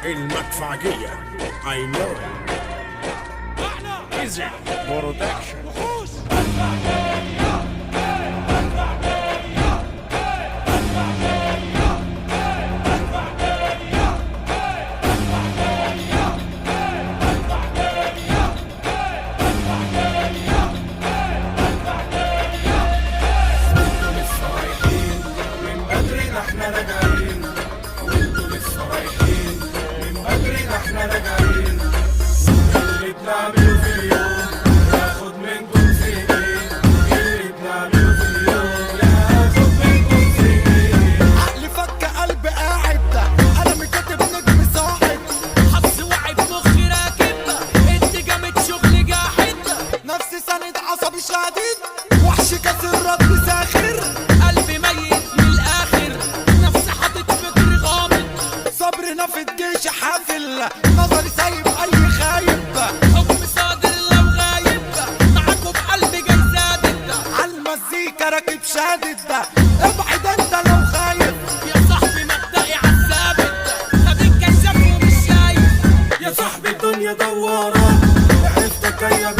المدفعجية I know Easy Production. احنا راجعين اللي بنعمله في اليوم ياخد منكم سنين اللي بنعمله في اليوم ياخد منكم سنين عقلي فك قلب قاعد قلمي كاتب نجم صاعد حظ وعي بمخي راكب انت جامد شغل جاحد نفسي سند عصبي شديد وحش كسر رد ساخر قلبي ميت من الاخر نفسي حاطط فكر غامض صبرنا في الجيش حافل نظري سايب اي خايب حكم صادر لو غايب معاكم بقلبي جاي زادد عالمزيكا راكب شادد ابعد انت لو خايف يا صاحبي مبدئي عالثابت خبيك كشاف ومش شايف يا صاحبي الدنيا دوارة عرفتك يا